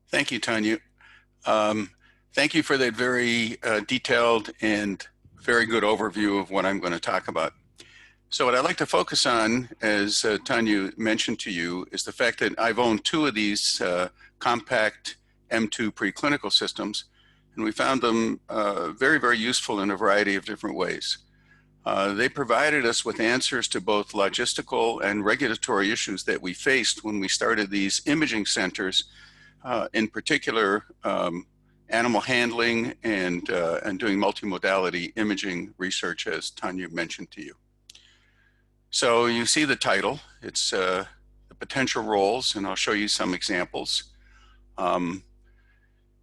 Thank you, Tanya. Um, Thank you for that very detailed and very good overview of what I'm going to talk about. So what I'd like to focus on, as Tanya mentioned to you, is the fact that I've owned two of these compact M2 preclinical systems, and we found them very, very useful in a variety of different ways. They provided us with answers to both logistical and regulatory issues that we faced when we started these imaging centers, in particular animal handling and doing multi-modality imaging research, as Tanya mentioned to you. So you see the title, it's the potential roles, and I'll show you some examples. And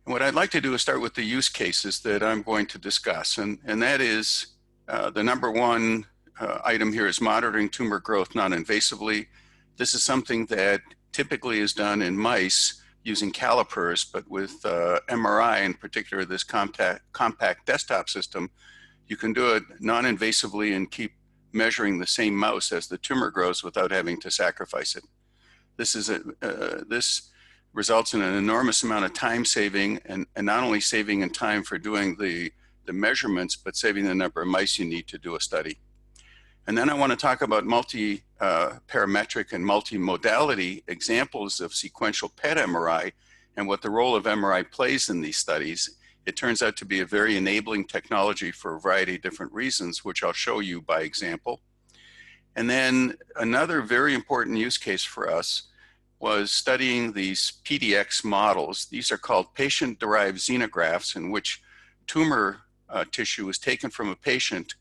what I'd like to do is start with the use cases that I'm going to discuss, and that is the number one item here is monitoring tumor growth non-invasively. This is something that typically is done in mice using calipers, but with MRI, in particular this compact desktop system, you can do it non-invasively and keep measuring the same mouse as the tumor grows without having to sacrifice it. This results in an enormous amount of time saving, and not only saving in time for doing the measurements, but saving the number of mice you need to do a study. And then I want to talk about multi-parametric and multi-modality examples of sequential PET MRI and what the role of MRI plays in these studies. It turns out to be a very enabling technology for a variety of different reasons, which I'll show you by example. And then another very important use case for us was studying these PDX models. These are called patient-derived xenografts, in which tumor tissue is taken from a patient,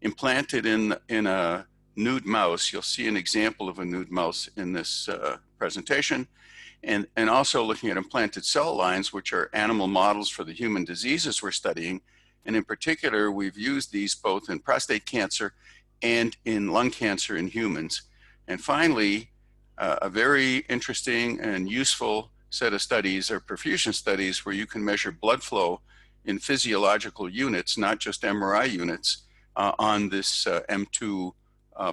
implanted in a nude mouse. You'll see an example of a nude mouse in this presentation. And also looking at implanted cell lines, which are animal models for the human diseases we're studying. And in particular, we've used these both in prostate cancer and in lung cancer in humans. And finally, a very interesting and useful set of studies are perfusion studies, where you can measure blood flow in physiological units, not just MRI units, on this M2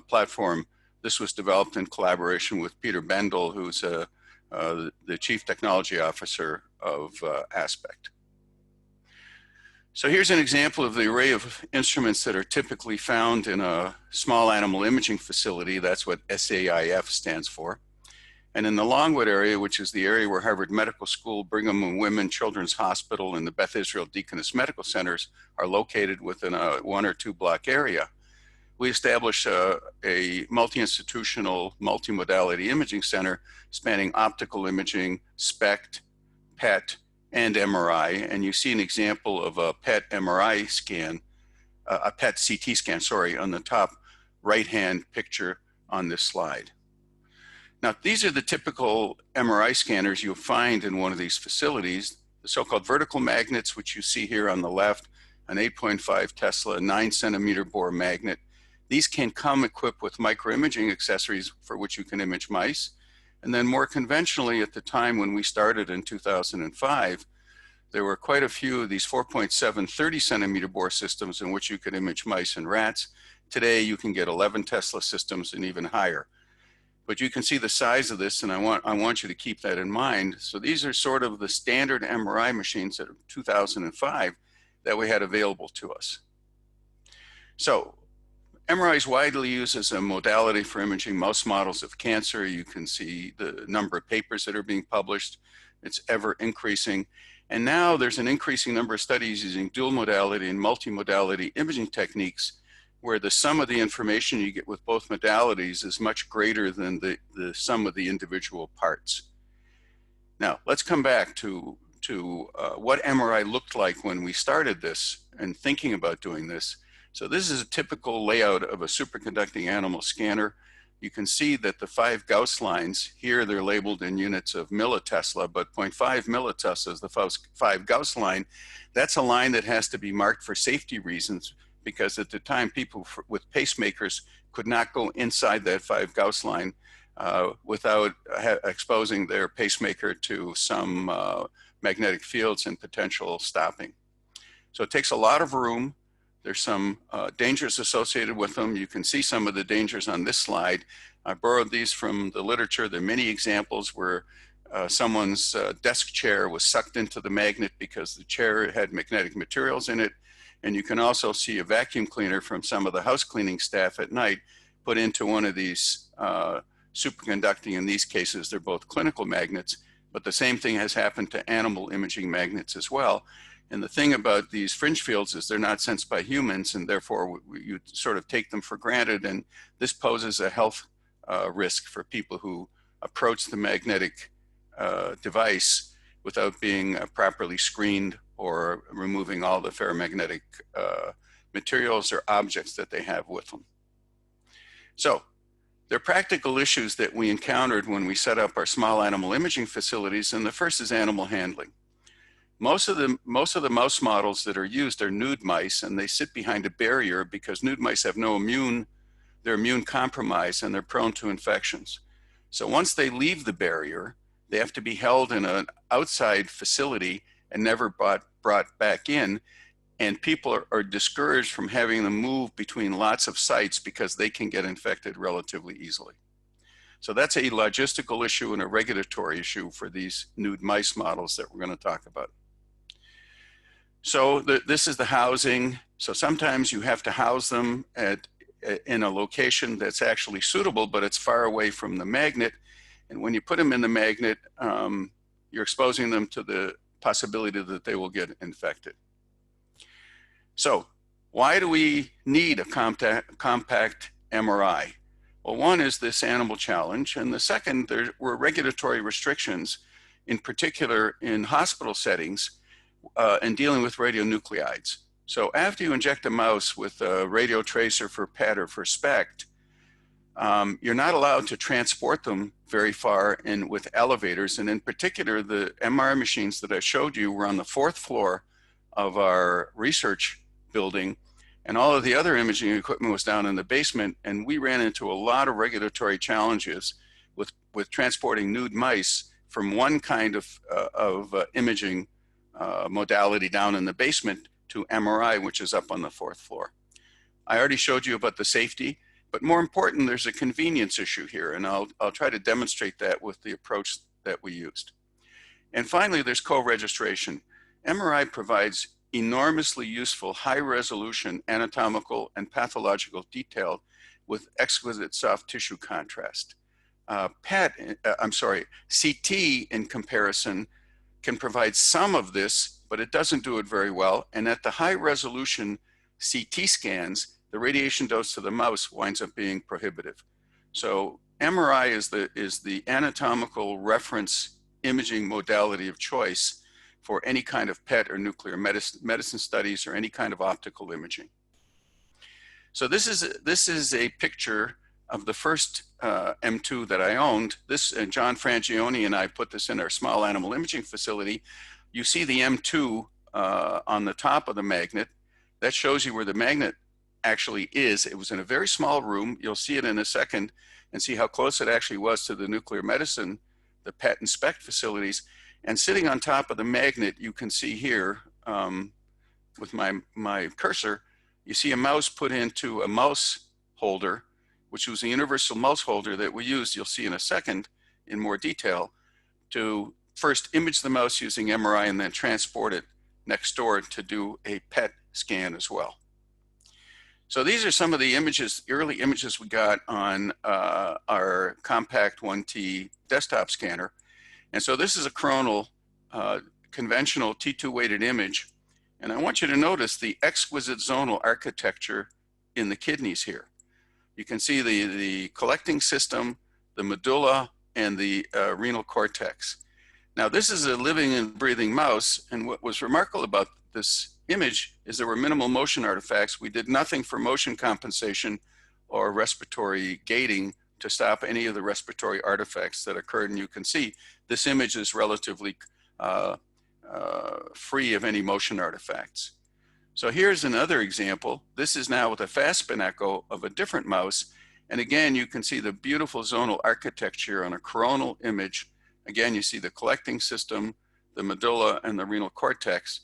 platform. This was developed in collaboration with Peter Bendel, who's the Chief Technology Officer of Aspect. So here's an example of the array of instruments that are typically found in a small animal imaging facility. That's what SAIF stands for. And in the Longwood area, which is the area where Harvard Medical School, Brigham and Women Children's Hospital, and the Beth Israel Deaconess Medical Centers are located within a 1 or 2 block area, we established a multi-institutional, multi-modality imaging center spanning optical imaging, SPECT, PET, and MRI. And you see an example of a PET MRI scan, a PET CT scan, sorry, on the top right-hand picture on this slide. Now, these are the typical MRI scanners you'll find in one of these facilities, the so-called vertical magnets, which you see here on the left, an 8.5 Tesla, 9 centimeter bore magnet. These can come equipped with microimaging accessories for which you can image mice. And then more conventionally, at the time when we started in 2005, there were quite a few of these 4.7 30 centimeter bore systems in which you could image mice and rats. Today, you can get 11 Tesla systems and even higher. But you can see the size of this, and I want you to keep that in mind. So these are sort of the standard MRI machines that 2005 that we had available to us. So MRI is widely used as a modality for imaging mouse models of cancer. You can see the number of papers that are being published. It's ever increasing. And now there's an increasing number of studies using dual modality and multimodality imaging techniques, where the sum of the information you get with both modalities is much greater than the sum of the individual parts. Now, let's come back to what MRI looked like when we started this and thinking about doing this. So this is a typical layout of a superconducting animal scanner. You can see that the 5 Gauss lines, here they're labeled in units of millitesla, but 0.5 millitesla is the 5 Gauss line. That's a line that has to be marked for safety reasons, because at the time, people with pacemakers could not go inside that 5 Gauss line without exposing their pacemaker to some magnetic fields and potential stopping. So it takes a lot of room. There's some dangers associated with them. You can see some of the dangers on this slide. I borrowed these from the literature. There are many examples where someone's desk chair was sucked into the magnet because the chair had magnetic materials in it. And you can also see a vacuum cleaner from some of the house cleaning staff at night put into one of these superconducting. In these cases, they're both clinical magnets, but the same thing has happened to animal imaging magnets as well. And the thing about these fringe fields is they're not sensed by humans, and therefore you sort of take them for granted. And this poses a health risk for people who approach the magnetic device without being properly screened or removing all the ferromagnetic materials or objects that they have with them. So there are practical issues that we encountered when we set up our small animal imaging facilities, and the first is animal handling. Most of the mouse models that are used are nude mice, and they sit behind a barrier because nude mice have they're immune compromised and they're prone to infections. So once they leave the barrier, they have to be held in an outside facility and never brought back in. And people are discouraged from having them move between lots of sites because they can get infected relatively easily. So that's a logistical issue and a regulatory issue for these nude mice models that we're going to talk about. So this is the housing. So sometimes you have to house them in a location that's actually suitable, but it's far away from the magnet. And when you put them in the magnet, you're exposing them to the possibility that they will get infected. So why do we need a compact MRI? Well, one is this animal challenge, and the second, there were regulatory restrictions, in particular in hospital settings, and dealing with radionuclides. So after you inject a mouse with a radio tracer for PET or for SPECT, you're not allowed to transport them very far with elevators. And in particular, the MR machines that I showed you were on the 4th floor of our research building, and all of the other imaging equipment was down in the basement. And we ran into a lot of regulatory challenges with transporting nude mice from one kind of imaging modality down in the basement to MRI, which is up on the 4th floor. I already showed you about the safety, but more important, there's a convenience issue here, and I'll try to demonstrate that with the approach that we used. And finally, there's co-registration. MRI provides enormously useful high-resolution anatomical and pathological detail with exquisite soft tissue contrast. CT in comparison can provide some of this, but it doesn't do it very well. And at the high resolution CT scans, the radiation dose to the mouse winds up being prohibitive. So MRI is the anatomical reference imaging modality of choice for any kind of PET or nuclear medicine studies or any kind of optical imaging. So this is a picture of the first M2 that I owned. This, John Frangione and I put this in our small animal imaging facility. You see the M2 on the top of the magnet. That shows you where the magnet actually is. It was in a very small room. You'll see it in a second and see how close it actually was to the nuclear medicine, the PET and SPECT facilities. And sitting on top of the magnet, you can see here with my cursor, you see a mouse put into a mouse holder, which was a universal mouse holder that we used, you'll see in a second in more detail, to first image the mouse using MRI and then transport it next door to do a PET scan as well. So these are some of the images, early images we got on our compact 1T desktop scanner. And so this is a coronal conventional T2 weighted image. And I want you to notice the exquisite zonal architecture in the kidneys here. You can see the collecting system, the medulla, and the renal cortex. Now this is a living and breathing mouse, and what was remarkable about this image is there were minimal motion artifacts. We did nothing for motion compensation or respiratory gating to stop any of the respiratory artifacts that occurred, and you can see this image is relatively free of any motion artifacts. So here's another example. This is now with a fast spin echo of a different mouse. And again, you can see the beautiful zonal architecture on a coronal image. Again, you see the collecting system, the medulla, and the renal cortex.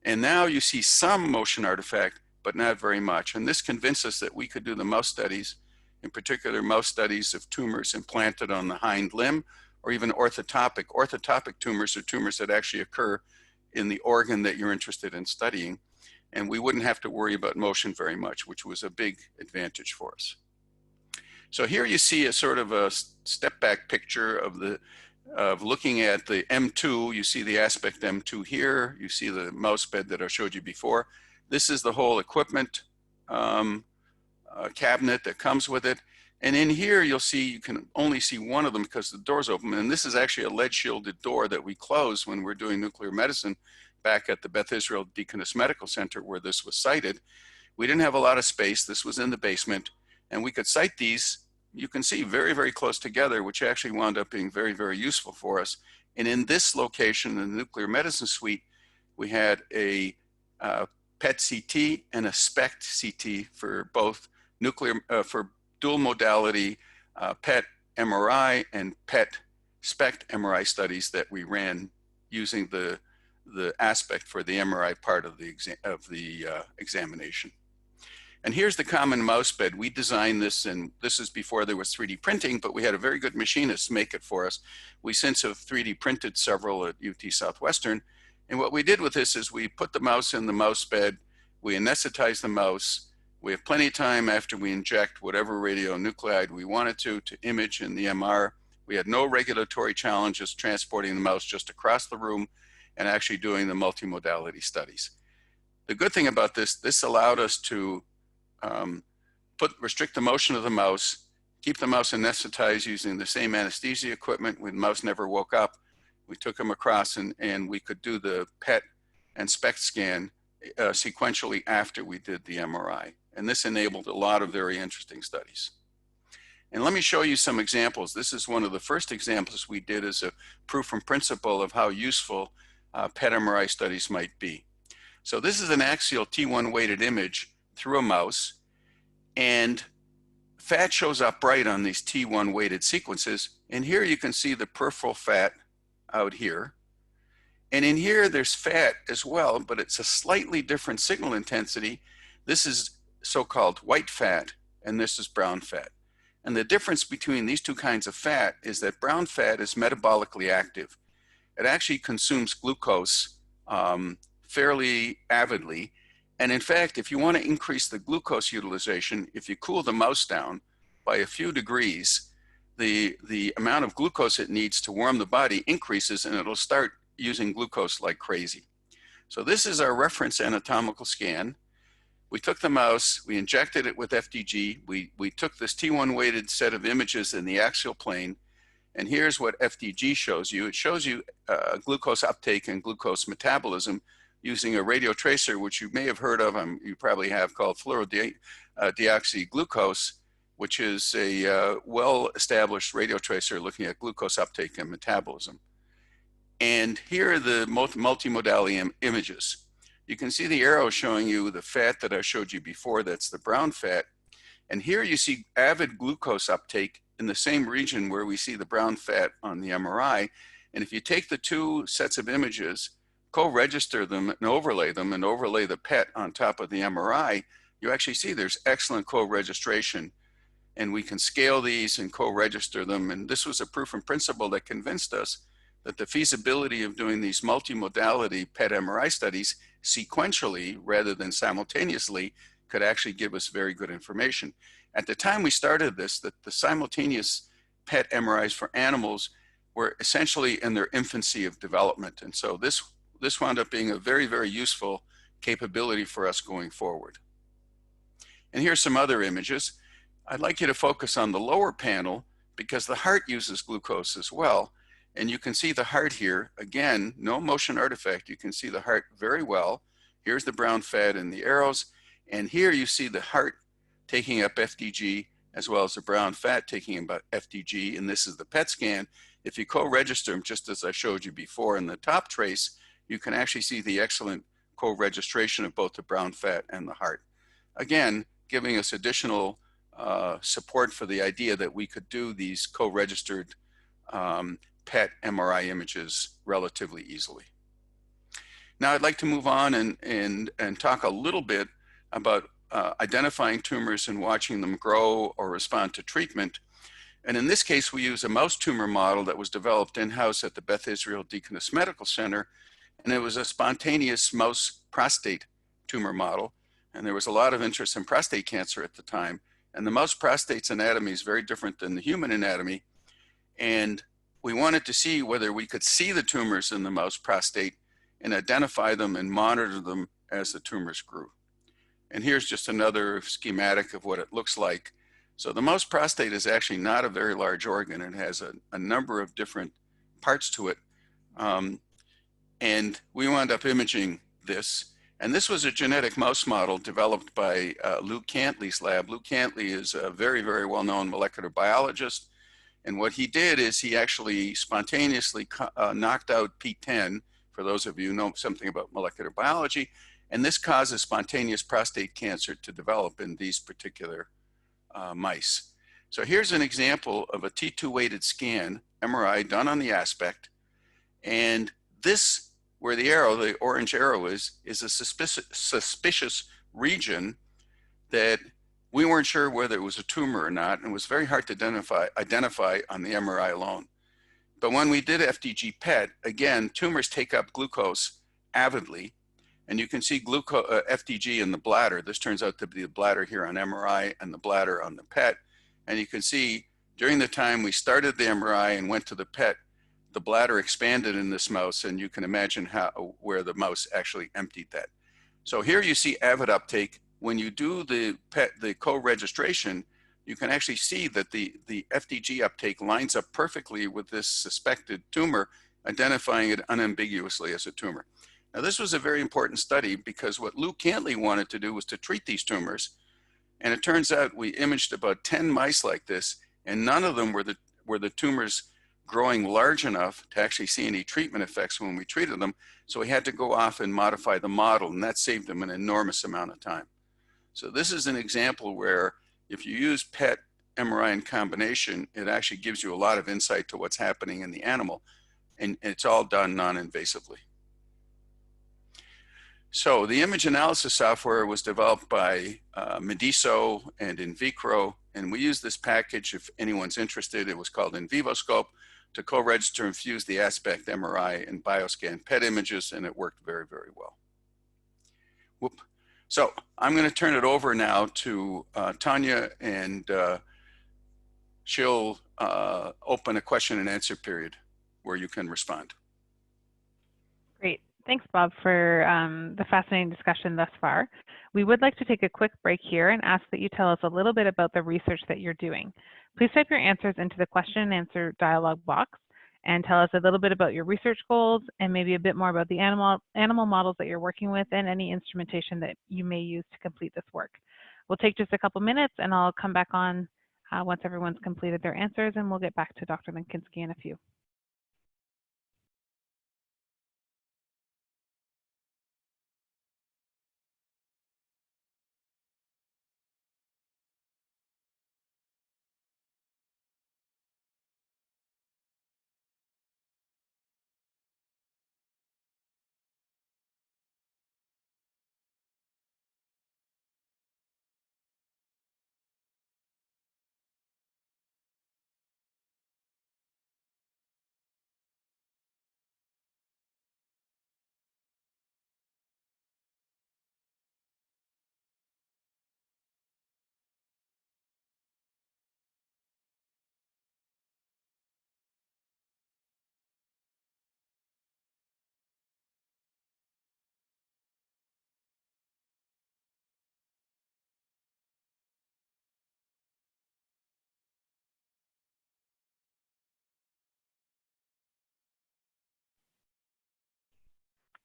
And now you see some motion artifact, but not very much. And this convinced us that we could do the mouse studies, in particular mouse studies of tumors implanted on the hind limb or even orthotopic. Orthotopic tumors are tumors that actually occur in the organ that you're interested in studying. And we wouldn't have to worry about motion very much, which was a big advantage for us. So here you see a sort of a step back picture of looking at the M2. You see the aspect M2 here. You see the mouse bed that I showed you before. This is the whole equipment cabinet that comes with it. And in here, you'll see, you can only see one of them because the door's open. And this is actually a lead shielded door that we close when we're doing nuclear medicine back at the Beth Israel Deaconess Medical Center where this was sited. We didn't have a lot of space. This was in the basement. And we could site these, you can see, very, very close together, which actually wound up being very, very useful for us. And in this location, in the nuclear medicine suite, we had a PET-CT and a SPECT-CT for both for dual modality PET MRI and PET SPECT MRI studies that we ran using the aspect for the MRI part of the examination. And here's the common mouse bed. We designed this, and this is before there was 3D printing, but we had a very good machinist make it for us. We since have 3D printed several at UT Southwestern. And what we did with this is we put the mouse in the mouse bed, we anesthetized the mouse. We have plenty of time after we inject whatever radionuclide we wanted to image in the MR. We had no regulatory challenges transporting the mouse just across the room and actually doing the multimodality studies. The good thing about this allowed us to restrict the motion of the mouse, keep the mouse anesthetized using the same anesthesia equipment when the mouse never woke up. We took him across and we could do the PET and SPECT scan sequentially after we did the MRI. And this enabled a lot of very interesting studies. And let me show you some examples. This is one of the first examples we did as a proof from principle of how useful PET MRI studies might be. So this is an axial T1 weighted image through a mouse, and fat shows up bright on these T1 weighted sequences. And here you can see the peripheral fat out here. And in here there's fat as well, but it's a slightly different signal intensity. This is so-called white fat, and this is brown fat. And the difference between these two kinds of fat is that brown fat is metabolically active. It actually consumes glucose fairly avidly. And in fact, if you want to increase the glucose utilization, if you cool the mouse down by a few degrees, the amount of glucose it needs to warm the body increases, and it'll start using glucose like crazy. So this is our reference anatomical scan. We took the mouse, we injected it with FDG. We took this T1 weighted set of images in the axial plane, and here's what FDG shows you. It shows you glucose uptake and glucose metabolism using a radio tracer, which you may have heard of, you probably have, called fluorodeoxyglucose, which is a well-established radio tracer looking at glucose uptake and metabolism. And here are the multimodality images. You can see the arrow showing you the fat that I showed you before, that's the brown fat. And here you see avid glucose uptake in the same region where we see the brown fat on the MRI. And if you take the two sets of images, co-register them and overlay the PET on top of the MRI, you actually see there's excellent co-registration. And we can scale these and co-register them. And this was a proof in principle that convinced us that the feasibility of doing these multimodality PET MRI studies sequentially rather than simultaneously could actually give us very good information. At the time we started this, the simultaneous PET MRIs for animals were essentially in their infancy of development. And so this wound up being a very, very useful capability for us going forward. And here's some other images. I'd like you to focus on the lower panel because the heart uses glucose as well. And you can see the heart here. Again, no motion artifact. You can see the heart very well. Here's the brown fat in the arrows. And here you see the heart taking up FDG as well as the brown fat taking up FDG. And this is the PET scan. If you co-register them, just as I showed you before in the top trace, you can actually see the excellent co-registration of both the brown fat and the heart. Again, giving us additional support for the idea that we could do these co-registered PET MRI images relatively easily. Now I'd like to move on and talk a little bit about identifying tumors and watching them grow or respond to treatment. And in this case, we use a mouse tumor model that was developed in-house at the Beth Israel Deaconess Medical Center. And it was a spontaneous mouse prostate tumor model. And there was a lot of interest in prostate cancer at the time. And the mouse prostate's anatomy is very different than the human anatomy. And we wanted to see whether we could see the tumors in the mouse prostate and identify them and monitor them as the tumors grew. And here's just another schematic of what it looks like. So the mouse prostate is actually not a very large organ. It has a number of different parts to it. And we wound up imaging this. And this was a genetic mouse model developed by Lou Cantley's lab. Lou Cantley is a very, very well-known molecular biologist. And what he did is he actually spontaneously knocked out PTEN, for those of you who know something about molecular biology, and this causes spontaneous prostate cancer to develop in these particular mice. So here's an example of a T2-weighted scan, MRI, done on the aspect. And this, where the arrow, the orange arrow is a suspicious region that we weren't sure whether it was a tumor or not, and it was very hard to identify on the MRI alone. But when we did FDG PET, again, tumors take up glucose avidly, and you can see FDG in the bladder. This turns out to be the bladder here on MRI and the bladder on the PET. And you can see during the time we started the MRI and went to the PET, the bladder expanded in this mouse, and you can imagine where the mouse actually emptied that. So here you see avid uptake. When you do the PET, the co-registration, you can actually see that the FDG uptake lines up perfectly with this suspected tumor, identifying it unambiguously as a tumor. Now, this was a very important study because what Lou Cantley wanted to do was to treat these tumors. And it turns out we imaged about 10 mice like this, and none of them were the tumors growing large enough to actually see any treatment effects when we treated them. So we had to go off and modify the model, and that saved them an enormous amount of time. So this is an example where if you use PET MRI in combination, it actually gives you a lot of insight to what's happening in the animal, and it's all done non-invasively. So the image analysis software was developed by Mediso and Invicro, and we use this package if anyone's interested. It was called InVivoScope to co-register and fuse the aspect MRI and bioscan PET images, and it worked very, very well. Whoop. So I'm going to turn it over now to Tanya, and she'll open a question and answer period where you can respond. Great. Thanks, Bob, for the fascinating discussion thus far. We would like to take a quick break here and ask that you tell us a little bit about the research that you're doing. Please type your answers into the question and answer dialog box and tell us a little bit about your research goals and maybe a bit more about the animal models that you're working with and any instrumentation that you may use to complete this work. We'll take just a couple minutes and I'll come back on once everyone's completed their answers, and we'll get back to Dr. Lenkinski in a few.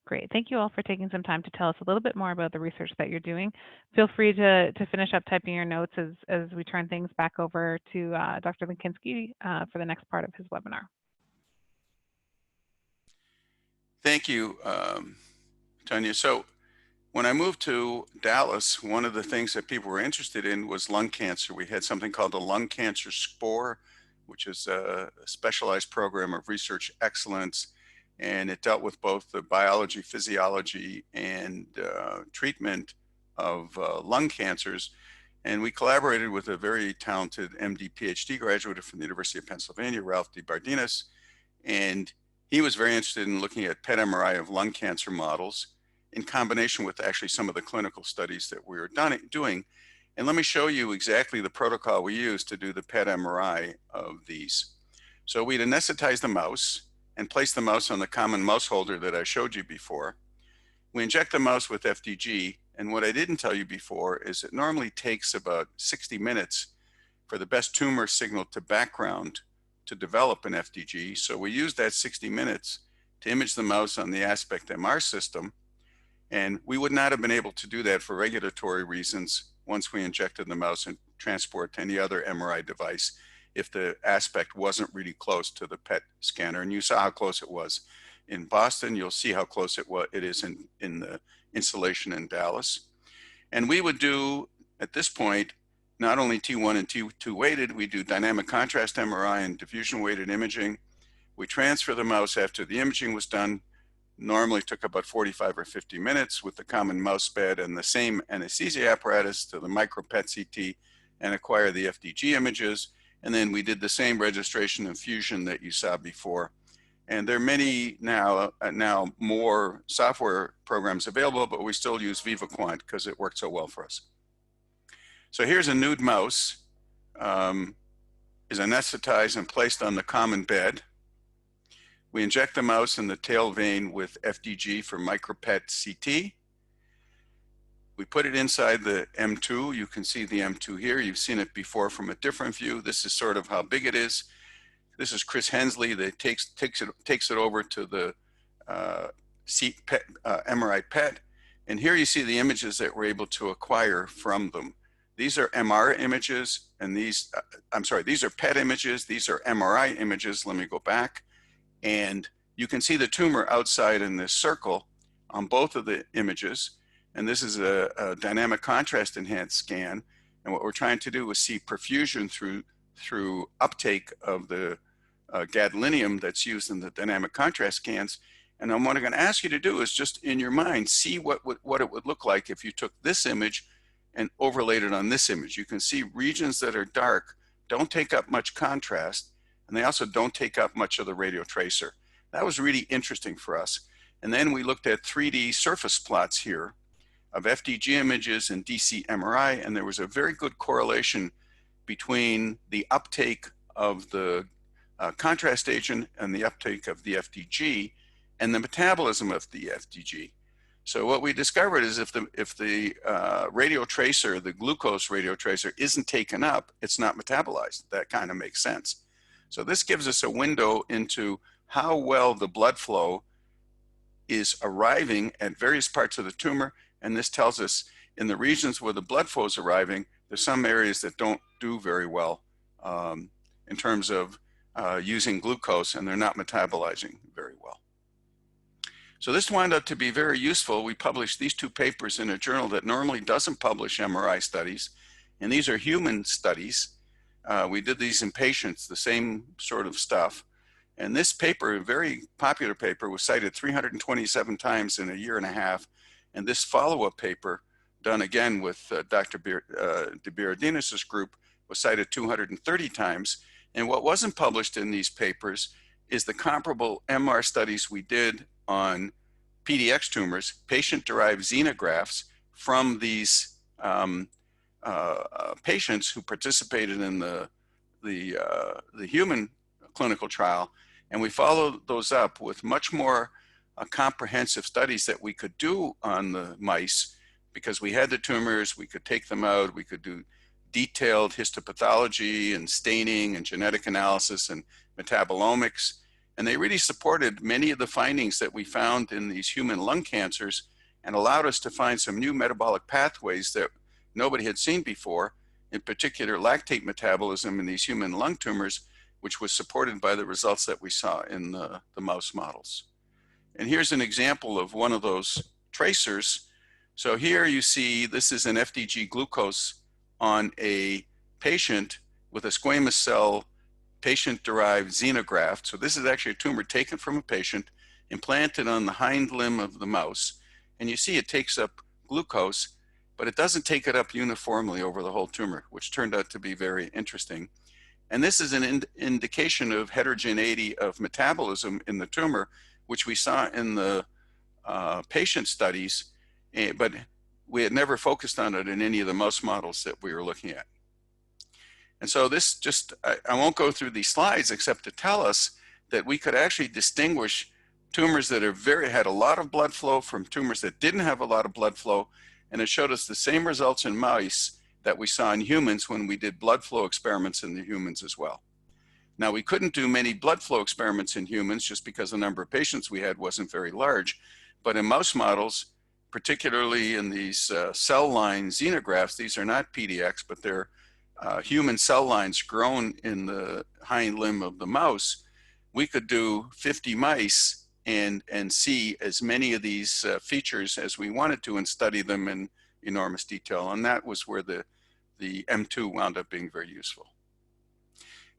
Great. Thank you all for taking some time to tell us a little bit more about the research that you're doing. Feel free to finish up typing your notes as we turn things back over to Dr. Lenkinski for the next part of his webinar. Thank you, Tanya. So when I moved to Dallas, one of the things that people were interested in was lung cancer. We had something called a lung cancer SPORE, which is a specialized program of research excellence. And it dealt with both the biology, physiology, and treatment of lung cancers. And we collaborated with a very talented MD PhD graduate from the University of Pennsylvania, Ralph DeBardinas, and he was very interested in looking at PET MRI of lung cancer models in combination with actually some of the clinical studies that we were doing. And let me show you exactly the protocol we used to do the PET MRI of these. So we'd anesthetize the mouse and place the mouse on the common mouse holder that I showed you before. We inject the mouse with FDG, and what I didn't tell you before is it normally takes about 60 minutes for the best tumor signal to background to develop an FDG. So we used that 60 minutes to image the mouse on the Aspect MR system, and we would not have been able to do that for regulatory reasons once we injected the mouse and transport to any other MRI device if the Aspect wasn't really close to the PET scanner. And you saw how close it was in Boston. You'll see how close it is in the installation in Dallas. And we would do, at this point, not only T1 and T2 weighted, we do dynamic contrast MRI and diffusion-weighted imaging. We transfer the mouse after the imaging was done. Normally took about 45 or 50 minutes with the common mouse bed and the same anesthesia apparatus to the micro PET-CT and acquire the FDG images. And then we did the same registration and fusion that you saw before. And there are many now more software programs available, but we still use VivaQuant because it worked so well for us. So here's a nude mouse, is anesthetized and placed on the common bed. We inject the mouse in the tail vein with FDG for micro-PET-CT. We put it inside the M2. You can see the M2 here. You've seen it before from a different view. This is sort of how big it is. This is Chris Hensley that takes it over to the MRI PET. And here you see the images that we're able to acquire from them. These are MR images, and these are PET images. These are MRI images. Let me go back. And you can see the tumor outside in this circle on both of the images. And this is a dynamic contrast enhanced scan. And what we're trying to do is see perfusion through uptake of the gadolinium that's used in the dynamic contrast scans. And then what I'm going to ask you to do is just in your mind, see what it would look like if you took this image and overlaid it on this image. You can see regions that are dark don't take up much contrast, and they also don't take up much of the radio tracer. That was really interesting for us. And then we looked at 3D surface plots here of FDG images and DC MRI, and there was a very good correlation between the uptake of the contrast agent and the uptake of the FDG and the metabolism of the FDG. So what we discovered is if the radio tracer, the glucose radio tracer, isn't taken up, it's not metabolized. That kind of makes sense. So this gives us a window into how well the blood flow is arriving at various parts of the tumor. And this tells us in the regions where the blood flow is arriving, there's some areas that don't do very well in terms of using glucose, and they're not metabolizing very well. So this wound up to be very useful. We published these two papers in a journal that normally doesn't publish MRI studies, and these are human studies. We did these in patients, the same sort of stuff. And this paper, a very popular paper, was cited 327 times in a year and a half. And this follow-up paper, done again with Dr. DeBardinas' group, was cited 230 times. And what wasn't published in these papers is the comparable MR studies we did on PDX tumors, patient-derived xenografts, from these patients who participated in the human clinical trial. And we followed those up with much more comprehensive studies that we could do on the mice, because we had the tumors, we could take them out, we could do detailed histopathology and staining and genetic analysis and metabolomics. And they really supported many of the findings that we found in these human lung cancers and allowed us to find some new metabolic pathways that nobody had seen before, in particular lactate metabolism in these human lung tumors, which was supported by the results that we saw in the mouse models. And here's an example of one of those tracers. So here you see this is an FDG glucose on a patient with a squamous cell patient-derived xenograft. So this is actually a tumor taken from a patient, implanted on the hind limb of the mouse. And you see it takes up glucose. but it doesn't take it up uniformly over the whole tumor, which turned out to be very interesting. And this is an indication of heterogeneity of metabolism in the tumor, which we saw in the patient studies, but we had never focused on it in any of the mouse models that we were looking at. And so this just, I won't go through these slides except to tell us that we could actually distinguish tumors that had a lot of blood flow from tumors that didn't have a lot of blood flow. And it showed us the same results in mice that we saw in humans when we did blood flow experiments in the humans as well. Now, we couldn't do many blood flow experiments in humans just because the number of patients we had wasn't very large. But in mouse models, particularly in these cell line xenografts, these are not PDX, but they're human cell lines grown in the hind limb of the mouse. We could do 50 mice and see as many of these features as we wanted to and study them in enormous detail. And that was where the M2 wound up being very useful.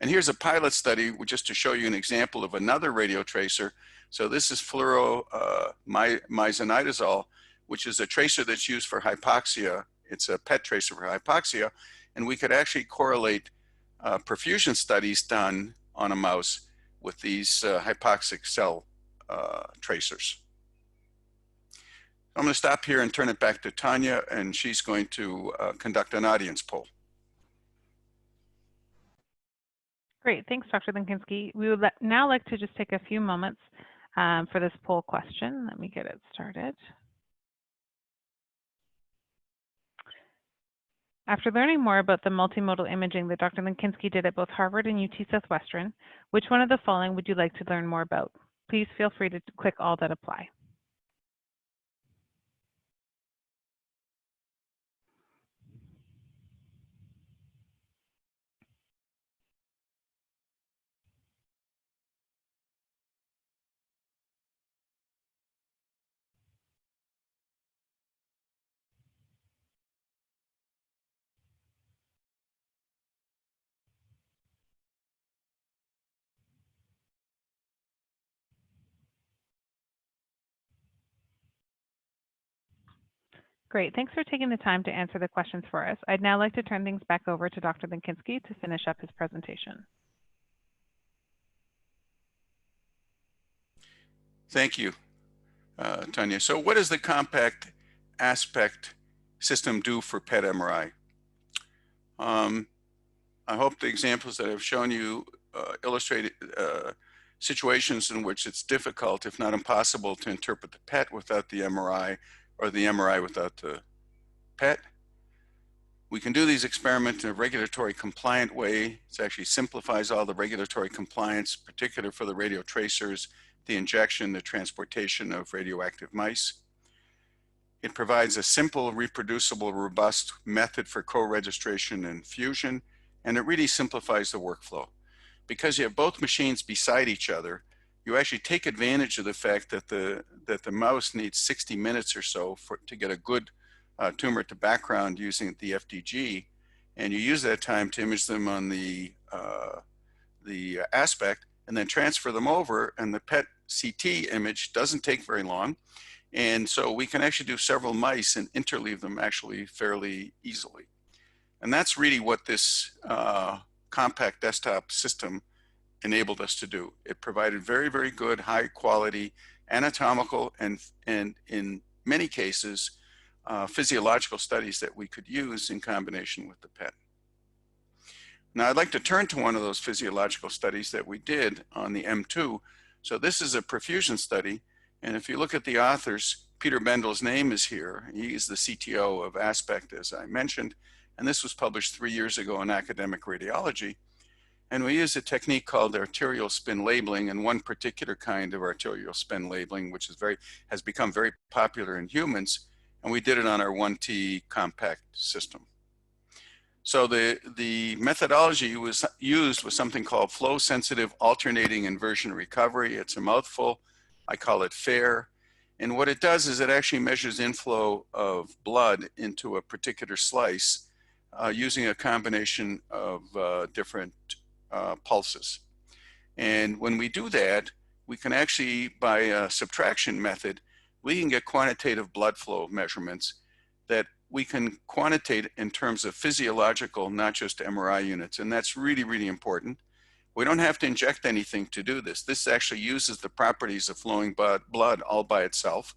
And here's a pilot study just to show you an example of another radiotracer. So this is fluoromyzonidazole, which is a tracer that's used for hypoxia. It's a PET tracer for hypoxia. And we could actually correlate perfusion studies done on a mouse with these hypoxic cell tracers. I'm going to stop here and turn it back to Tanya, and she's going to conduct an audience poll. Great, thanks, Dr. Lenkinski. We would now like to just take a few moments for this poll question. Let me get it started. After learning more about the multimodal imaging that Dr. Lenkinski did at both Harvard and UT Southwestern, which one of the following would you like to learn more about? Please feel free to click all that apply. Great, thanks for taking the time to answer the questions for us. I'd now like to turn things back over to Dr. Lenkinski to finish up his presentation. Thank you, Tanya. So what does the compact aspect system do for PET MRI? I hope the examples that I've shown you illustrate situations in which it's difficult, if not impossible, to interpret the PET without the MRI or the MRI without the PET. We can do these experiments in a regulatory compliant way. It actually simplifies all the regulatory compliance, particularly for the radio tracers, the injection, the transportation of radioactive mice. It provides a simple, reproducible, robust method for co-registration and fusion, and it really simplifies the workflow. Because you have both machines beside each other, you actually take advantage of the fact that the mouse needs 60 minutes or so to get a good tumor to background using the FDG, and you use that time to image them on the aspect and then transfer them over, and the PET-CT image doesn't take very long. And so we can actually do several mice and interleave them actually fairly easily. And that's really what this compact desktop system enabled us to do. It provided very, very good, high quality anatomical and in many cases, physiological studies that we could use in combination with the PET. Now I'd like to turn to one of those physiological studies that we did on the M2. So this is a perfusion study. And if you look at the authors, Peter Bendel's name is here. He is the CTO of Aspect, as I mentioned. And this was published 3 years ago in Academic Radiology. And we use a technique called arterial spin labeling, and one particular kind of arterial spin labeling, which has become very popular in humans. And we did it on our 1T compact system. So the methodology used was something called flow sensitive alternating inversion recovery. It's a mouthful. I call it FAIR. And what it does is it actually measures inflow of blood into a particular slice using a combination of different pulses. And when we do that, we can actually, by a subtraction method, we can get quantitative blood flow measurements that we can quantitate in terms of physiological, not just MRI units, and that's really, really important. We don't have to inject anything to do this. This actually uses the properties of flowing blood all by itself.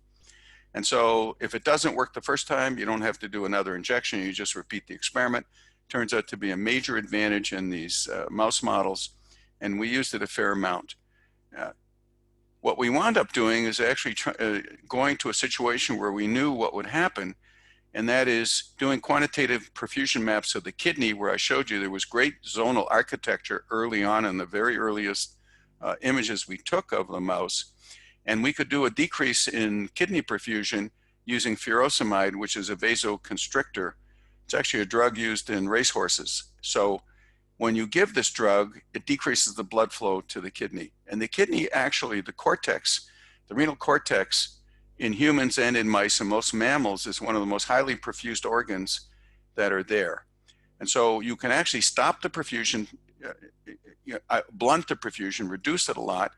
And so if it doesn't work the first time, you don't have to do another injection. You just repeat the experiment. Turns out to be a major advantage in these mouse models, and we used it a fair amount. What we wound up doing is actually going to a situation where we knew what would happen, and that is doing quantitative perfusion maps of the kidney, where I showed you there was great zonal architecture early on in the very earliest images we took of the mouse. And we could do a decrease in kidney perfusion using furosemide, which is a vasoconstrictor. It's actually a drug used in racehorses. So when you give this drug, it decreases the blood flow to the kidney. And the kidney, actually, the cortex, the renal cortex in humans and in mice and most mammals is one of the most highly perfused organs that are there. And so you can actually stop the perfusion, blunt the perfusion, reduce it a lot.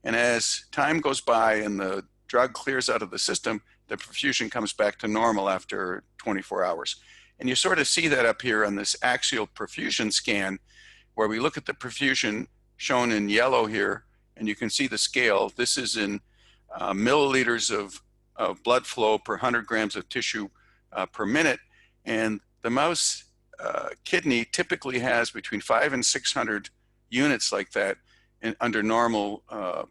And as time goes by and the drug clears out of the system, the perfusion comes back to normal after 24 hours. And you sort of see that up here on this axial perfusion scan, where we look at the perfusion shown in yellow here, and you can see the scale. This is in milliliters of blood flow per 100 grams of tissue per minute. And the mouse kidney typically has between 500 and 600 units like that under normal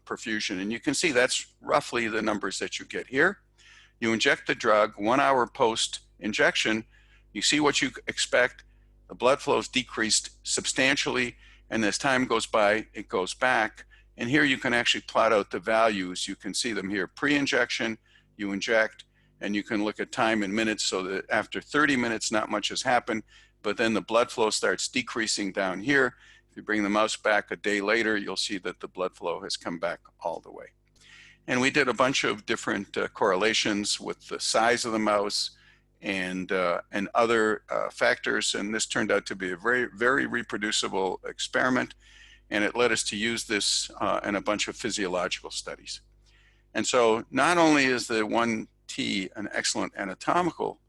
perfusion. And you can see that's roughly the numbers that you get here. You inject the drug 1 hour post-injection, you see what you expect. The blood flow is decreased substantially, and as time goes by, it goes back. And here you can actually plot out the values. You can see them here. Pre-injection, you inject, and you can look at time in minutes, so that after 30 minutes, not much has happened, but then the blood flow starts decreasing down here. If you bring the mouse back a day later, you'll see that the blood flow has come back all the way. And we did a bunch of different correlations with the size of the mouse and other factors, and this turned out to be a very, very reproducible experiment, and it led us to use this in a bunch of physiological studies. And so not only is the 1T an excellent anatomical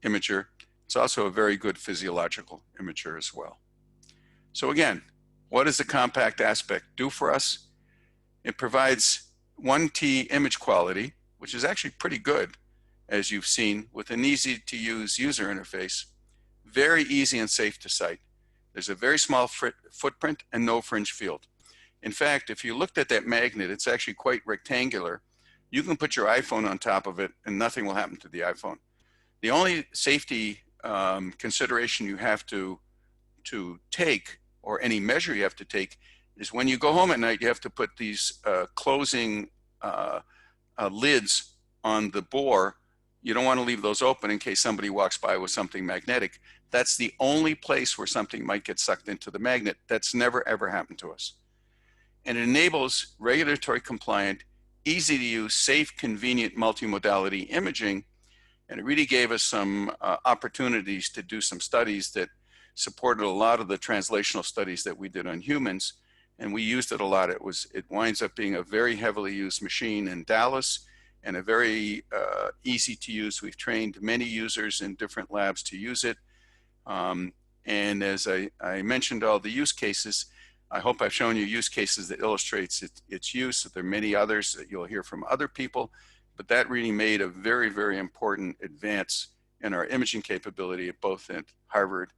imager, it's also a very good physiological imager as well. So again, what does the compact aspect do for us? It provides 1T image quality, which is actually pretty good, as you've seen, with an easy-to-use user interface, very easy and safe to cite. There's a very small footprint and no fringe field. In fact, if you looked at that magnet, it's actually quite rectangular. You can put your iPhone on top of it and nothing will happen to the iPhone. The only safety consideration you have to take, or any measure you have to take, is when you go home at night, you have to put these closing lids on the bore. You don't want to leave those open in case somebody walks by with something magnetic. That's the only place where something might get sucked into the magnet. That's never, ever happened to us. And it enables regulatory compliant, easy to use, safe, convenient multimodality imaging. And it really gave us some opportunities to do some studies that supported a lot of the translational studies that we did on humans. And we used it a lot. It winds up being a very heavily used machine in Dallas, and a very easy to use. We've trained many users in different labs to use it. And as I mentioned all the use cases, I hope I've shown you use cases that illustrates its use. There are many others that you'll hear from other people, but that really made a very, very important advance in our imaging capability, both at Harvard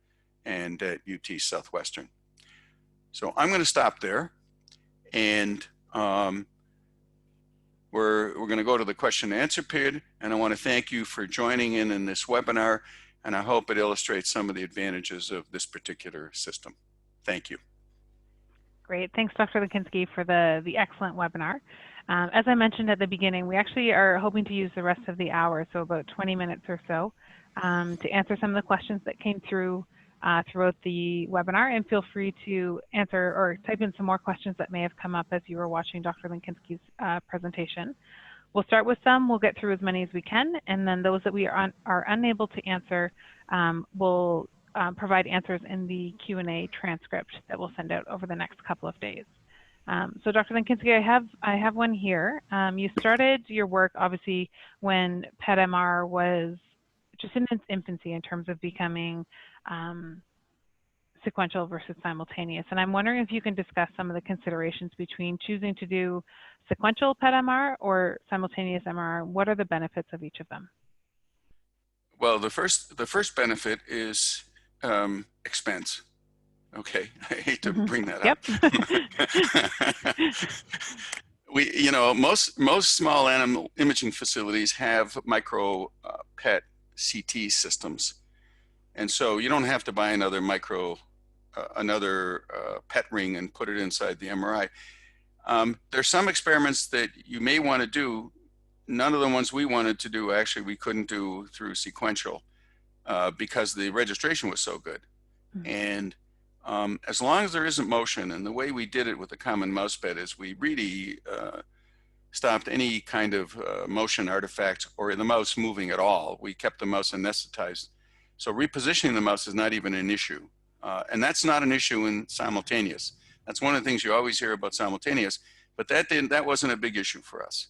and at UT Southwestern. So I'm going to stop there, and we're going to go to the question and answer period, and I want to thank you for joining in this webinar, and I hope it illustrates some of the advantages of this particular system. Thank you. Great. Thanks, Dr. Lenkinski, for the excellent webinar. As I mentioned at the beginning, we actually are hoping to use the rest of the hour, so about 20 minutes or so, to answer some of the questions that came through throughout the webinar, and feel free to answer or type in some more questions that may have come up as you were watching Dr. Lenkinski's presentation. We'll start with some, we'll get through as many as we can, and then those that we are unable to answer, we'll provide answers in the Q&A transcript that we'll send out over the next couple of days. So Dr. Lenkinski, I have one here. You started your work obviously when PET-MR was just in its infancy in terms of becoming sequential versus simultaneous. And I'm wondering if you can discuss some of the considerations between choosing to do sequential PET-MR or simultaneous MR. What are the benefits of each of them? Well, the first benefit is expense. Okay, I hate to bring that up. Most small animal imaging facilities have micro PET CT systems, and so you don't have to buy another PET ring and put it inside the MRI. There's some experiments that you may want to do. None of the ones we wanted to do, actually, we couldn't do through sequential because the registration was so good. And as long as there isn't motion, and the way we did it with the common mouse bed is we really stopped any kind of motion artifacts or the mouse moving at all. We kept the mouse anesthetized. So repositioning the mouse is not even an issue. And that's not an issue in simultaneous. That's one of the things you always hear about simultaneous, but that wasn't a big issue for us.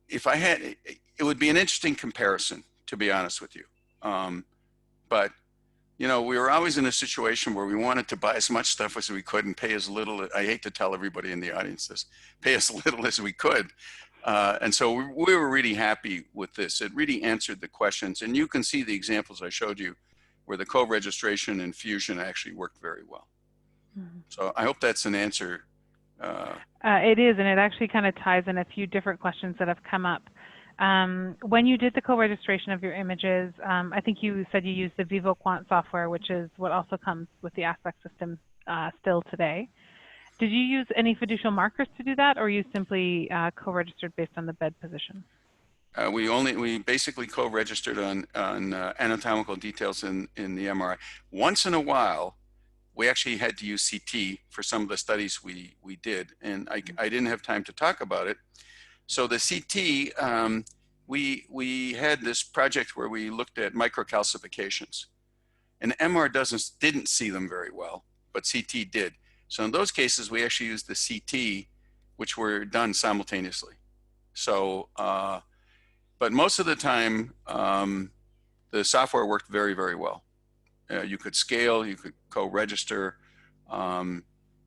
If I had, it would be an interesting comparison, to be honest with you. But we were always in a situation where we wanted to buy as much stuff as we could and pay as little. I hate to tell everybody in the audience this, pay as little as we could. And so we were really happy with this. It really answered the questions. And you can see the examples I showed you where the co-registration and fusion actually worked very well. So I hope that's an answer. It is, and it actually kind of ties in a few different questions that have come up. When you did the co-registration of your images, I think you said you used the VivoQuant software, which is what also comes with the Aspect system still today. Did you use any fiducial markers to do that, or you simply co-registered based on the bed position? We basically co-registered on anatomical details in the MRI. Once in a while, we actually had to use CT for some of the studies we did, and I didn't have time to talk about it. So the CT, we had this project where we looked at microcalcifications, and MR didn't see them very well, but CT did. So in those cases, we actually used the CT, which were done simultaneously. So, but most of the time, the software worked very, very well. You could scale, you could co-register,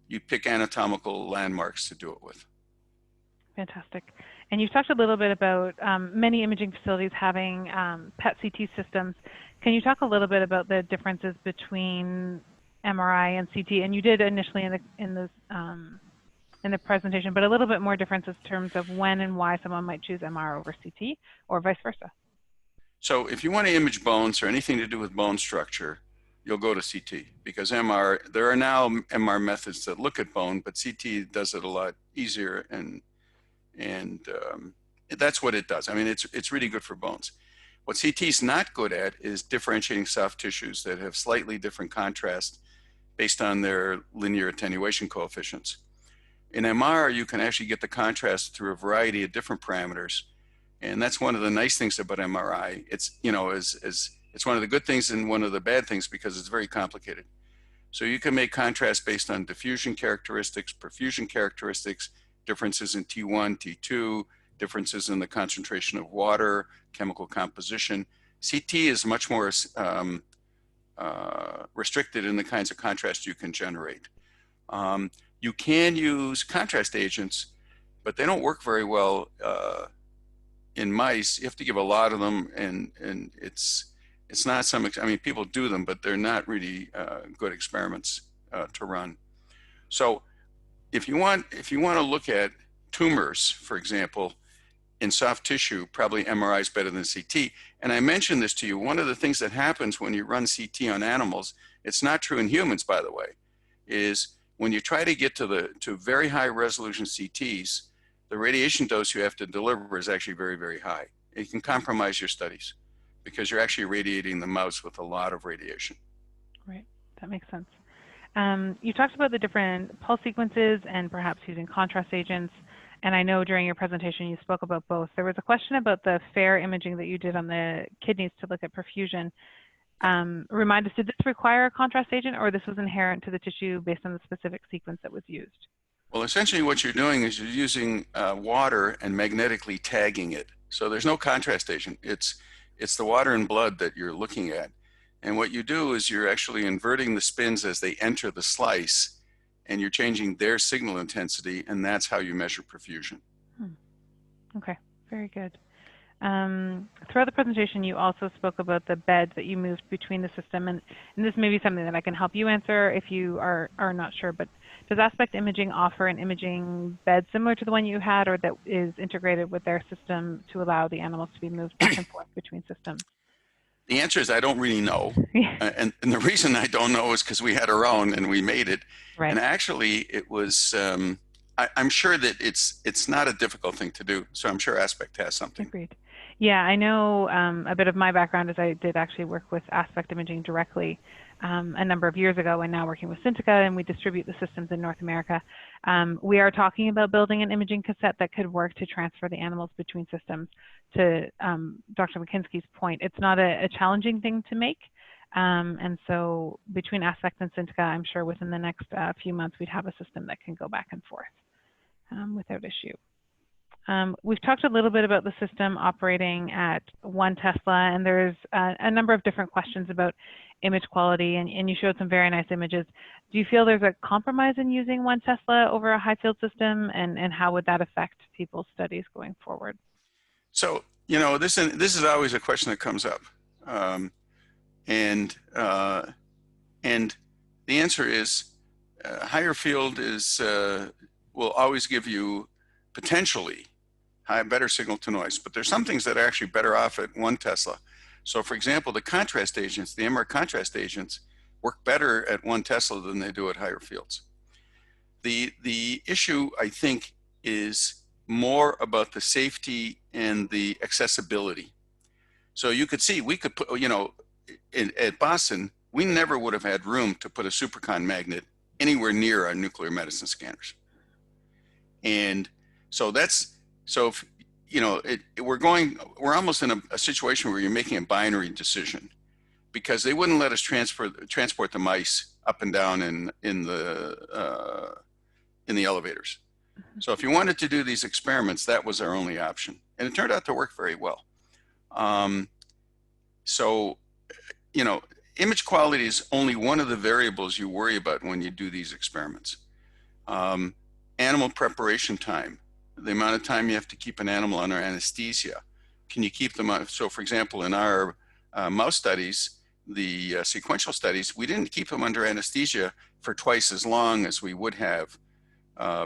you pick anatomical landmarks to do it with. Fantastic. And you've talked a little bit about many imaging facilities having PET-CT systems. Can you talk a little bit about the differences between MRI and CT? And you did initially in the presentation, but a little bit more difference in terms of when and why someone might choose MR over CT, or vice versa. So if you want to image bones or anything to do with bone structure, you'll go to CT, because MR, there are now MR methods that look at bone, but CT does it a lot easier, and that's what it does. I mean, it's really good for bones. What CT is not good at is differentiating soft tissues that have slightly different contrast based on their linear attenuation coefficients. In MR, you can actually get the contrast through a variety of different parameters, and that's one of the nice things about MRI. It's it's one of the good things and one of the bad things because it's very complicated. So you can make contrast based on diffusion characteristics, perfusion characteristics, differences in T1, T2, differences in the concentration of water, chemical composition. CT is much more restricted in the kinds of contrast you can generate. You can use contrast agents, but they don't work very well in mice. You have to give a lot of them, and it's not some, I mean, people do them, but they're not really good experiments to run. So if you want to look at tumors, for example, in soft tissue, probably MRI is better than CT. And I mentioned this to you, one of the things that happens when you run CT on animals, it's not true in humans, by the way, is when you try to get to very high resolution CTs, the radiation dose you have to deliver is actually very, very high. It can compromise your studies because you're actually irradiating the mouse with a lot of radiation. Right, that makes sense. You talked about the different pulse sequences and perhaps using contrast agents. And I know during your presentation you spoke about both. There was a question about the FAIR imaging that you did on the kidneys to look at perfusion. Remind us, did this require a contrast agent, or this was inherent to the tissue based on the specific sequence that was used? Well, essentially what you're doing is you're using water and magnetically tagging it. So there's no contrast agent. It's the water and blood that you're looking at. And what you do is you're actually inverting the spins as they enter the slice, and you're changing their signal intensity, and that's how you measure perfusion. Okay, very good. Throughout the presentation, you also spoke about the beds that you moved between the system, and this may be something that I can help you answer if you are not sure, but does Aspect Imaging offer an imaging bed similar to the one you had, or that is integrated with their system to allow the animals to be moved back and forth between systems? The answer is I don't really know. And the reason I don't know is because we had our own and we made it. Right. And actually it was, I'm sure that it's not a difficult thing to do. So I'm sure Aspect has something. Agreed. Yeah, I know a bit of my background is I did actually work with Aspect Imaging directly a number of years ago, and now working with Scintica, and we distribute the systems in North America. We are talking about building an imaging cassette that could work to transfer the animals between systems. To Dr. Lenkinski's point, it's not a challenging thing to make. And so between Aspect and Scintica, I'm sure within the next few months, we'd have a system that can go back and forth without issue. We've talked a little bit about the system operating at 1 Tesla, and there's a number of different questions about image quality, and you showed some very nice images. Do you feel there's a compromise in using 1 Tesla over a high field system, and how would that affect people's studies going forward? So, you know, this is always a question that comes up. And the answer is higher field will always give you potentially better signal to noise, but there's some things that are actually better off at 1 Tesla. So for example, the contrast agents, the MR contrast agents work better at 1 Tesla than they do at higher fields. The issue, I think, is more about the safety and the accessibility. So you could see, we could put, you know, at Boston, we never would have had room to put a supercon magnet anywhere near our nuclear medicine scanners. And so if, you know, we're almost in a situation where you're making a binary decision, because they wouldn't let us transport the mice up and down in the elevators. So if you wanted to do these experiments, that was our only option, and it turned out to work very well. So, you know, image quality is only one of the variables you worry about when you do these experiments. Animal preparation time, the amount of time you have to keep an animal under anesthesia. Can you keep them on? So for example, in our mouse studies, the sequential studies, we didn't keep them under anesthesia for twice as long as we would have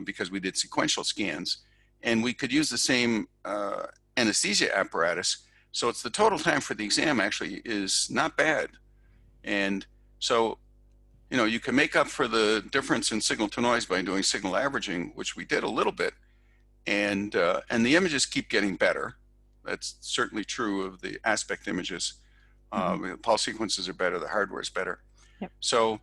because we did sequential scans, and we could use the same anesthesia apparatus. So it's the total time for the exam actually is not bad. And so, you know, you can make up for the difference in signal to noise by doing signal averaging, which we did a little bit. And the images keep getting better. That's certainly true of the Aspect images. The pulse sequences are better, the hardware is better. Yep. So,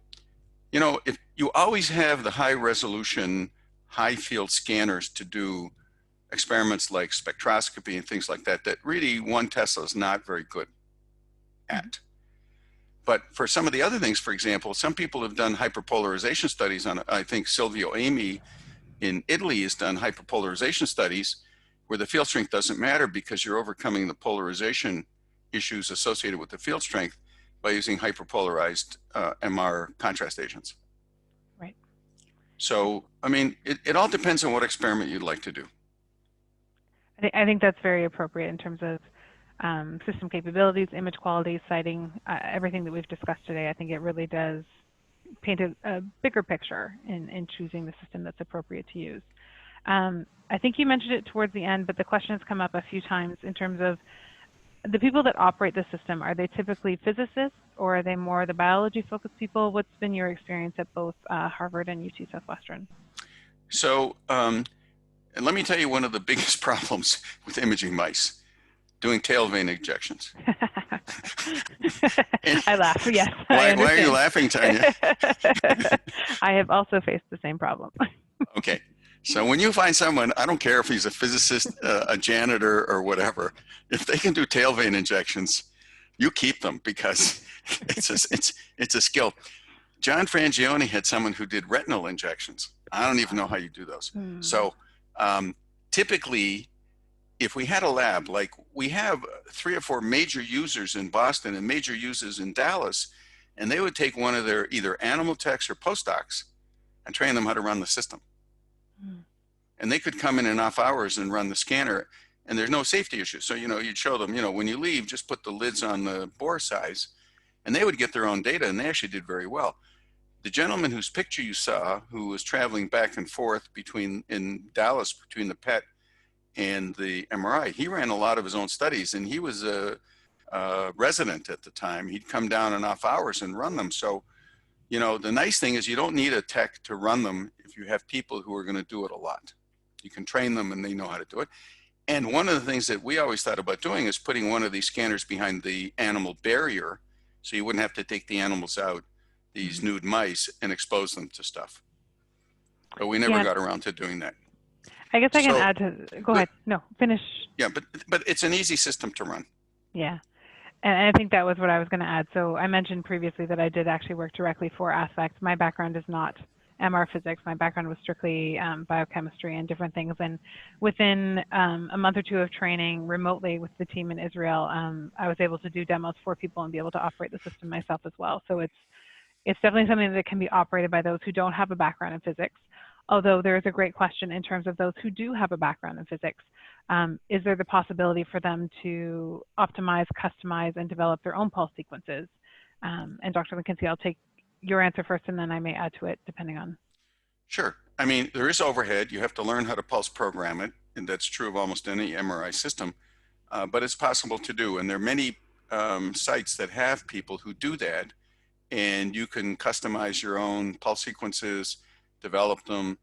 you know, if you always have the high resolution, high field scanners to do experiments like spectroscopy and things like that, that really 1 Tesla is not very good at. But for some of the other things, for example, some people have done hyperpolarization studies on, I think Silvio Amy in Italy has done hyperpolarization studies where the field strength doesn't matter because you're overcoming the polarization issues associated with the field strength by using hyperpolarized MR contrast agents. Right. So, I mean, it all depends on what experiment you'd like to do. I think that's very appropriate in terms of system capabilities, image quality, sighting, everything that we've discussed today. I think it really does paint a bigger picture in choosing the system that's appropriate to use. I think you mentioned it towards the end, but the question has come up a few times in terms of the people that operate the system. Are they typically physicists, or are they more the biology-focused people? What's been your experience at both Harvard and UT Southwestern? So, and let me tell you one of the biggest problems with imaging mice, doing tail vein injections. I laugh, yes. Why are you laughing, Tanya? I have also faced the same problem. Okay. So when you find someone, I don't care if he's a physicist, a janitor, or whatever, if they can do tail vein injections, you keep them because it's a skill. John Frangione had someone who did retinal injections. I don't even know how you do those. So typically, if we had a lab, like we have 3 or 4 major users in Boston and major users in Dallas, and they would take one of their either animal techs or postdocs and train them how to run the system. Mm. And they could come in enough hours and run the scanner, and there's no safety issues. So, you'd show them, when you leave, just put the lids on the bore size, and they would get their own data, and they actually did very well. The gentleman whose picture you saw, who was traveling back and forth in Dallas between the PET and the MRI, he ran a lot of his own studies, and he was a resident at the time. He'd come down enough hours and run them. So, the nice thing is you don't need a tech to run them if you have people who are going to do it a lot. You can train them and they know how to do it. And one of the things that we always thought about doing is putting one of these scanners behind the animal barrier so you wouldn't have to take the animals out, these nude mice, and expose them to stuff. But we never got around to doing that. I guess I can add to, go ahead. No, finish. Yeah, but it's an easy system to run. Yeah. And I think that was what I was going to add. So I mentioned previously that I did actually work directly for Aspect. My background is not MR physics. My background was strictly biochemistry and different things. And within a month or two of training remotely with the team in Israel, I was able to do demos for people and be able to operate the system myself as well. So it's definitely something that can be operated by those who don't have a background in physics. Although there is a great question in terms of those who do have a background in physics. Is there the possibility for them to optimize, customize, and develop their own pulse sequences? And Dr. Lenkinski, I'll take your answer first, and then I may add to it depending on. Sure. I mean, there is overhead. You have to learn how to pulse program it, and that's true of almost any MRI system, but it's possible to do. And there are many sites that have people who do that, and you can customize your own pulse sequences, develop them.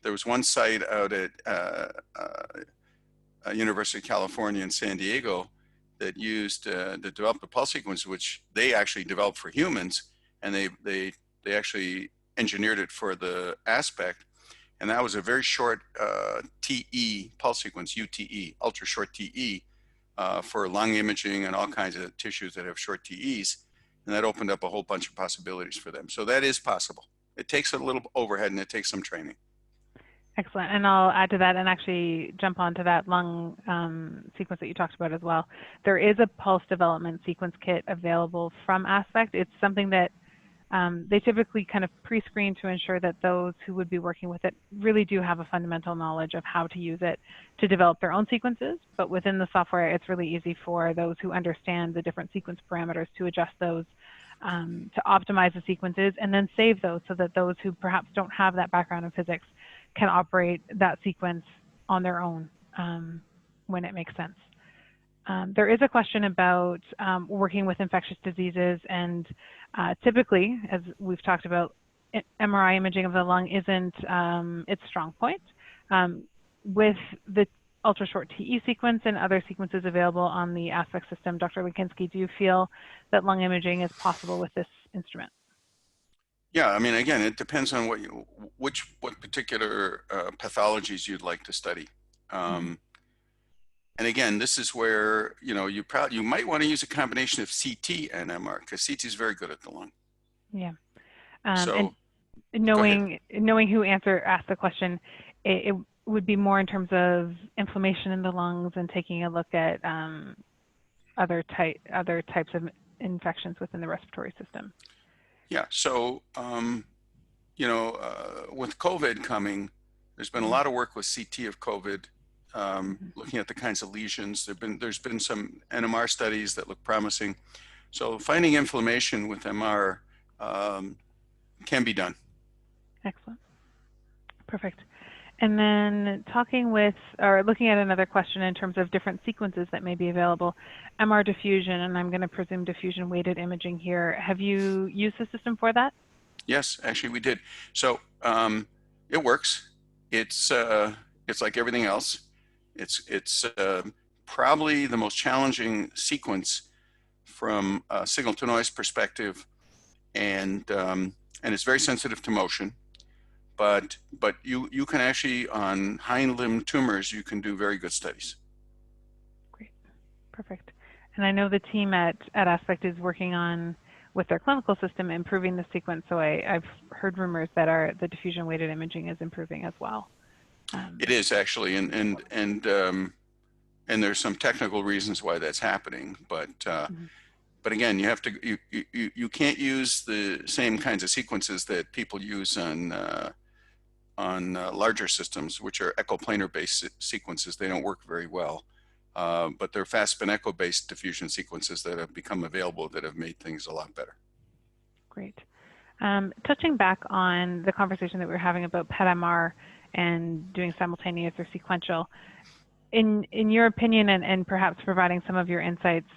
There was one site out at University of California in San Diego that used to develop the pulse sequence, which they actually developed for humans, and they actually engineered it for the Aspect, and that was a very short TE pulse sequence, UTE, ultra short TE, for lung imaging and all kinds of tissues that have short TEs, and that opened up a whole bunch of possibilities for them. So that is possible. It takes a little overhead and it takes some training. Excellent. And I'll add to that and actually jump onto that lung sequence that you talked about as well. There is a pulse development sequence kit available from Aspect. It's something that they typically kind of pre-screen to ensure that those who would be working with it really do have a fundamental knowledge of how to use it to develop their own sequences. But within the software, it's really easy for those who understand the different sequence parameters to adjust those to optimize the sequences and then save those so that those who perhaps don't have that background in physics can operate that sequence on their own when it makes sense. There is a question about working with infectious diseases, and typically, as we've talked about, MRI imaging of the lung isn't its strong point. With the ultra-short TE sequence and other sequences available on the Aspect system, Dr. Lenkinski, do you feel that lung imaging is possible with this instrument? Yeah, I mean, again, it depends on what particular pathologies you'd like to study. And again, this is where you might want to use a combination of CT and MR, because CT is very good at the lung. Yeah. So, and knowing who asked the question, it would be more in terms of inflammation in the lungs and taking a look at other types of infections within the respiratory system. Yeah. So with COVID coming, there's been a lot of work with CT of COVID. Looking at the kinds of lesions. There's been some NMR studies that look promising. So finding inflammation with MR can be done. Excellent. Perfect. And then looking at another question in terms of different sequences that may be available, MR diffusion, and I'm going to presume diffusion-weighted imaging here. Have you used the system for that? Yes, actually we did. So it works. It's like everything else. It's probably the most challenging sequence from a signal-to-noise perspective, and it's very sensitive to motion. But you can actually, on hind limb tumors, you can do very good studies. Great, perfect. And I know the team at Aspect is working on, with their clinical system, improving the sequence. So I've heard rumors that the diffusion-weighted imaging is improving as well. It is actually, and there's some technical reasons why that's happening, but again, you have to you can't use the same kinds of sequences that people use on larger systems, which are echoplanar based sequences. They don't work very well, but they're fast spin echo based diffusion sequences that have become available that have made things a lot better. Great. Touching back on the conversation that we were having about PET-MR and doing simultaneous or sequential, in your opinion, and perhaps providing some of your insights,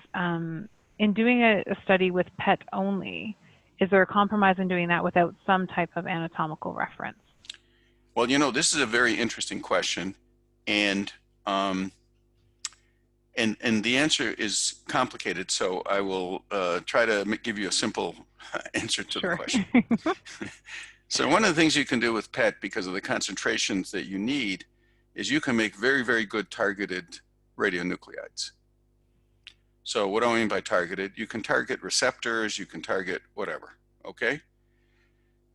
in doing a study with PET only, is there a compromise in doing that without some type of anatomical reference? Well, you know, this is a very interesting question, and the answer is complicated. So I will try to give you a simple answer to the question. So one of the things you can do with PET, because of the concentrations that you need, is you can make very, very good targeted radionuclides. So what do I mean by targeted? You can target receptors, you can target whatever, okay?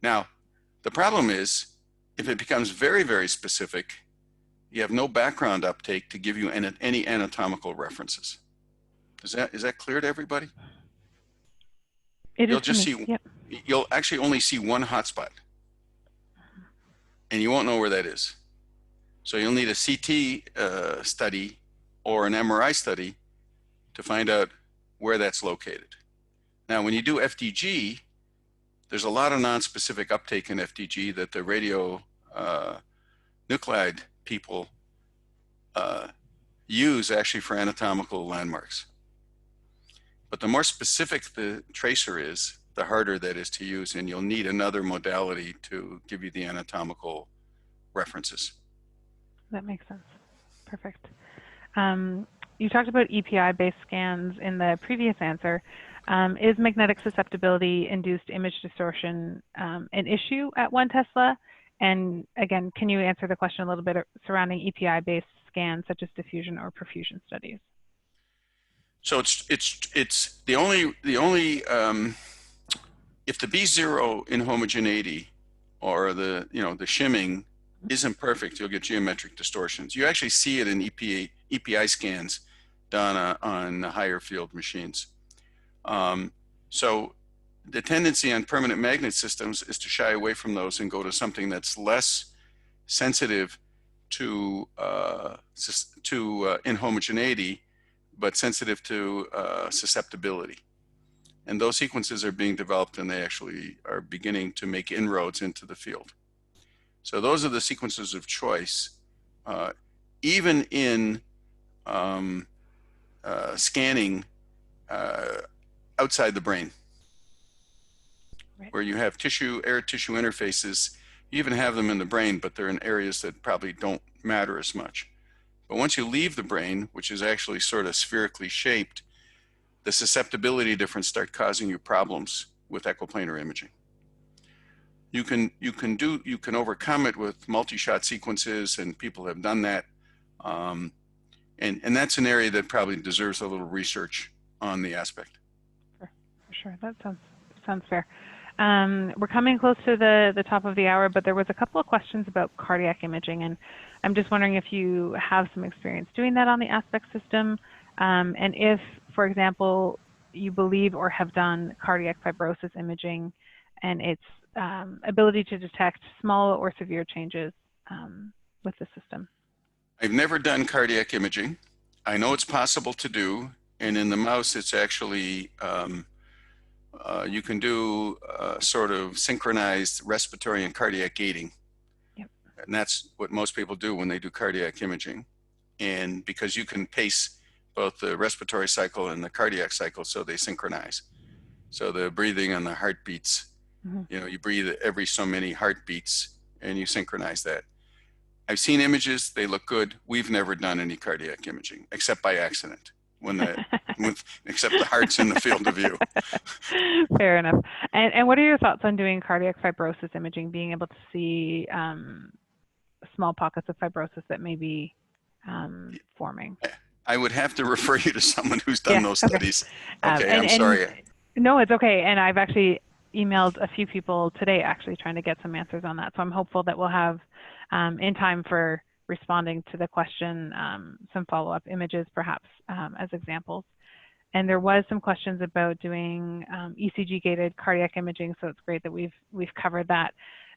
Now, the problem is, if it becomes very, very specific, you have no background uptake to give you any anatomical references. Is that clear to everybody? You'll just see, yep. You'll actually only see one hotspot, and you won't know where that is. So you'll need a CT study or an MRI study to find out where that's located. Now, when you do FDG, there's a lot of non-specific uptake in FDG that the radio nuclide people use actually for anatomical landmarks. But the more specific the tracer is, the harder that is to use, and you'll need another modality to give you the anatomical references. That makes sense. Perfect. You talked about EPI-based scans in the previous answer. Is magnetic susceptibility induced image distortion an issue at 1 Tesla? And again, can you answer the question a little bit surrounding EPI-based scans such as diffusion or perfusion studies? So it's the only if the B0 inhomogeneity or the shimming isn't perfect, you'll get geometric distortions. You actually see it in EPI scans done on higher field machines. So the tendency on permanent magnet systems is to shy away from those and go to something that's less sensitive to inhomogeneity, but sensitive to susceptibility. And those sequences are being developed, and they actually are beginning to make inroads into the field. So those are the sequences of choice, even in scanning outside the brain, right, where you have air tissue interfaces. You even have them in the brain, but they're in areas that probably don't matter as much. But once you leave the brain, which is actually sort of spherically shaped, the susceptibility difference start causing you problems with echoplanar imaging. You can overcome it with multi-shot sequences, and people have done that. And that's an area that probably deserves a little research on the aspect. For sure, that sounds fair. We're coming close to the top of the hour, but there was a couple of questions about cardiac imaging, and I'm just wondering if you have some experience doing that on the aspect system, and if, for example, you believe or have done cardiac fibrosis imaging and its ability to detect small or severe changes with the system. I've never done cardiac imaging. I know it's possible to do, and in the mouse it's actually you can do sort of synchronized respiratory and cardiac gating. Yep. And that's what most people do when they do cardiac imaging. And because you can pace both the respiratory cycle and the cardiac cycle, so they synchronize. So the breathing and the heartbeats, you breathe every so many heartbeats and you synchronize that. I've seen images, they look good. We've never done any cardiac imaging, except by accident, except the heart's in the field of view. Fair enough. And what are your thoughts on doing cardiac fibrosis imaging, being able to see small pockets of fibrosis that may be forming? I would have to refer you to someone who's done those studies. Okay, I'm sorry. No, it's okay. And I've actually emailed a few people today actually trying to get some answers on that. So I'm hopeful that we'll have in time for responding to the question, some follow-up images perhaps as examples. And there was some questions about doing ECG-gated cardiac imaging, so it's great that we've covered that.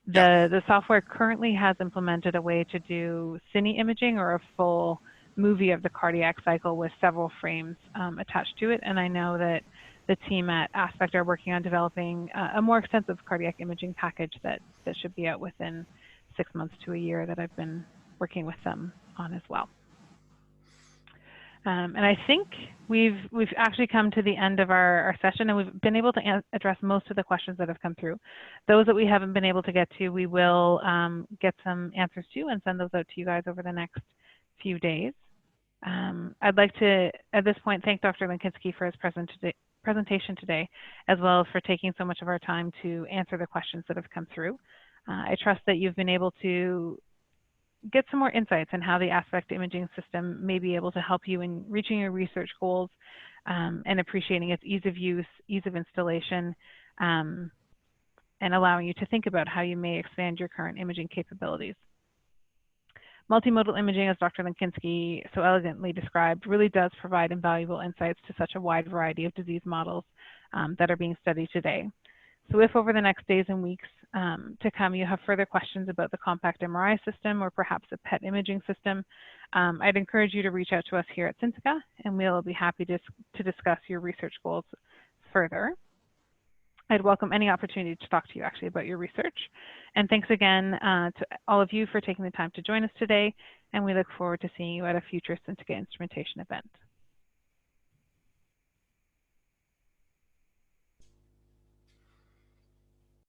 The software currently has implemented a way to do cine imaging, or a full movie of the cardiac cycle with several frames attached to it. And I know that the team at Aspect are working on developing a more extensive cardiac imaging package that should be out within 6 months to a year, that I've been working with them on as well. And I think we've actually come to the end of our session, and we've been able to address most of the questions that have come through. Those that we haven't been able to get to, we will get some answers to and send those out to you guys over the next few days. I'd like to, at this point, thank Dr. Lenkinski for his presentation today, as well as for taking so much of our time to answer the questions that have come through. I trust that you've been able to get some more insights on how the Aspect imaging system may be able to help you in reaching your research goals, and appreciating its ease of use, ease of installation, and allowing you to think about how you may expand your current imaging capabilities. Multimodal imaging, as Dr. Lenkinski so elegantly described, really does provide invaluable insights to such a wide variety of disease models that are being studied today. So if over the next days and weeks to come you have further questions about the compact MRI system, or perhaps a PET imaging system, I'd encourage you to reach out to us here at Scintica, and we'll be happy to discuss your research goals further. I'd welcome any opportunity to talk to you actually about your research. And thanks again to all of you for taking the time to join us today, and we look forward to seeing you at a future Scintica Instrumentation event.